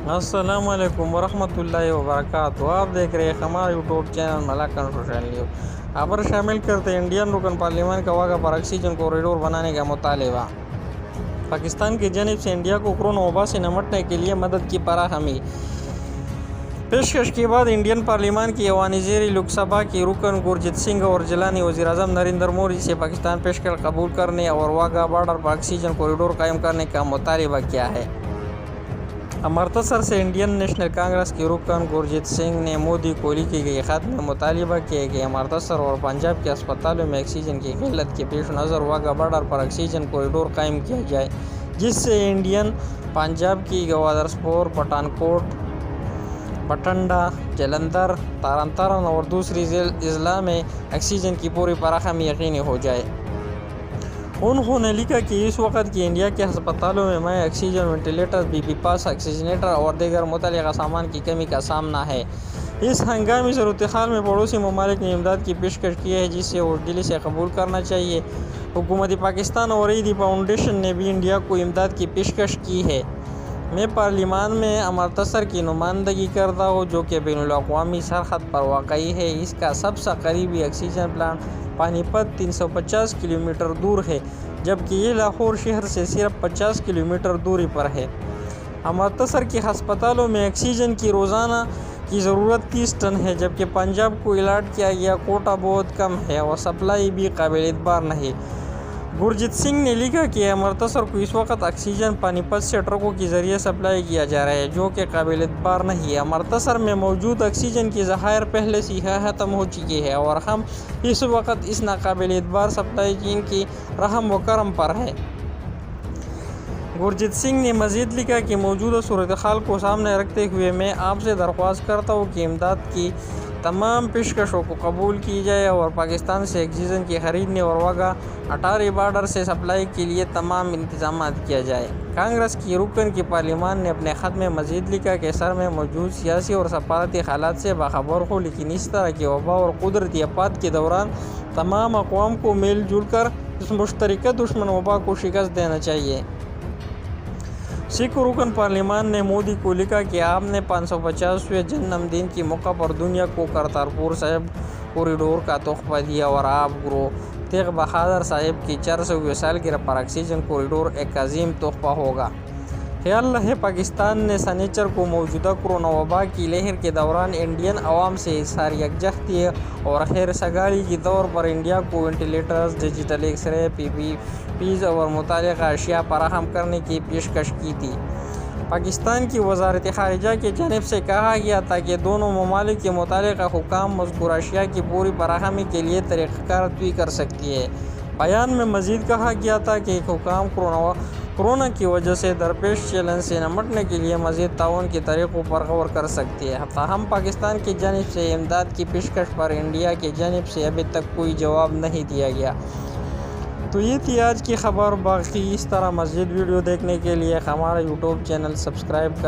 السلام علیکم ورحمۃ اللہ وبرکاتہ۔ آپ دیکھ رہے ہیں ہمارا YouTube channel Malakand social news. خبر شامل کرتے ہیں انڈین رکن پارلیمان کا واہگہ پر آکسیجن کوریڈور بنانے کا مطالبہ۔ پاکستان کی جانب سے انڈیا کو کورونا وبا سے نمٹنے کے لیے مدد کی فراہمی پیشکش کے بعد انڈین پارلیمان کی ایوان زیر لوک سبھا کے رکن گرجیت سنگھ اور جیلانی وزیر اعظم نریندر مودی سے پاکستان پیشکش قبول کرنے اور واہگہ بارڈر پر آکسیجن کوریڈور قائم کرنے کا مطالبہ کیا ہے۔ امرتسر سے انڈین نیشنل کانگریس کے رکن گرجیت سنگھ نے مودی کو لکھے گئے خط میں مطالبہ کیا کہ امرتسر اور پنجاب کے اسپتالوں میں آکسیجن کی قلت کے پیش نظر واہگہ بارڈر پر آکسیجن کوریڈور قائم کیا جائے، جس سے انڈین پنجاب کی گوادرسپور، پٹھان کوٹ، بٹھنڈا، جلندھر، ترن تارن اور دوسری اضلاع میں آکسیجن کی پوری فراہمی یقینی ہو جائے۔ انہوں نے لکھا کہ اس وقت کی انڈیا کے ہسپتالوں میں آکسیجن وینٹیلیٹر، بی پی پاس، آکسیجنیٹر اور دیگر متعلقہ سامان کی کمی کا سامنا ہے۔ اس ہنگامی صورتحال میں پڑوسی ممالک نے امداد کی پیشکش کی ہے، جسے وہ دل سے قبول کرنا چاہیے۔ حکومت پاکستان اور عیدی فاؤنڈیشن نے بھی انڈیا کو امداد کی پیشکش کی ہے۔ میں پارلیمان میں امرتسر کی نمائندگی کرتا ہوں، جو کہ بین الاقوامی سرحد پر واقع ہے۔ اس کا سب سے قریبی آکسیجن پلانٹ پانی پت 350 کلومیٹر دور ہے، جبکہ یہ لاہور شہر سے صرف 50 کلومیٹر دوری پر ہے۔ امرتسر کے ہسپتالوں میں آکسیجن کی روزانہ کی ضرورت 30 ٹن ہے، جبکہ پنجاب کو الاٹ کیا گیا کوٹا بہت کم ہے اور سپلائی بھی قابل اعتبار نہیں۔ گرجیت سنگھ نے لکھا کہ امرتسر کو اس وقت آکسیجن پانی پت سے ٹرکوں کے ذریعے سپلائی کیا جا رہا ہے، جو کہ قابل اعتبار نہیں ہے۔ امرتسر میں موجود آکسیجن کی ذخائر پہلے سے ہی ختم ہو چکی ہے اور ہم اس وقت اس ناقابل اعتبار سپلائی چین کی رحم و کرم پر ہے۔ گرجیت سنگھ نے مزید لکھا کہ موجودہ صورتحال کو سامنے رکھتے ہوئے میں آپ سے درخواست کرتا ہوں کہ امداد کی تمام پیشکشوں کو قبول کی جائے اور پاکستان سے آکسیجن کی خریدنے اور واہگہ اٹاری بارڈر سے سپلائی کے لیے تمام انتظامات کیا جائے۔ کانگریس کی رکن کی پارلیمان نے اپنے خط میں مزید لکھا کہ سر میں موجود سیاسی اور سفارتی حالات سے باخبر ہوں، لیکن اس طرح کی وبا اور قدرتی آفات کے دوران تمام اقوام کو مل جل کر اس مشترکہ دشمن وبا کو شکست دینا چاہیے۔ سکھ رکن پارلیمان نے مودی کو لکھا کہ آپ نے 550ویں جنم دن کے موقع پر دنیا کو کرتارپور صاحب کوریڈور کا تحفہ دیا اور آپ گرو تیغ بہادر صاحب کی 400ویں سالگرہ پر آکسیجن کوریڈور ایک عظیم تحفہ ہوگا۔ خیال رہے پاکستان نے سنیچر کو موجودہ کورونا وبا کی لہر کے دوران انڈین عوام سے اظہار یکجہتی اور خیر سگالی کے طور پر انڈیا کو وینٹیلیٹرز، ڈیجیٹل ایکس رے، پی پی پیز اور متعلقہ اشیاء فراہم کرنے کی پیشکش کی تھی۔ پاکستان کی وزارت خارجہ کی جانب سے کہا گیا تھا کہ دونوں ممالک کے متعلقہ حکام مذکورہ اشیاء کی پوری فراہمی کے لیے طریقہ کار طے کر سکتی ہے۔ بیان میں مزید کہا گیا تھا کہ حکام کورونا کی وجہ سے درپیش چیلنج سے نمٹنے کے لیے مزید تعاون کے طریقوں پر غور کر سکتی ہے۔ تاہم پاکستان کی جانب سے امداد کی پیشکش پر انڈیا کی جانب سے ابھی تک کوئی جواب نہیں دیا گیا۔ تو یہ تھی آج کی خبر۔ باقی اس طرح مزید ویڈیو دیکھنے کے لیے ہمارا یوٹیوب چینل سبسکرائب کر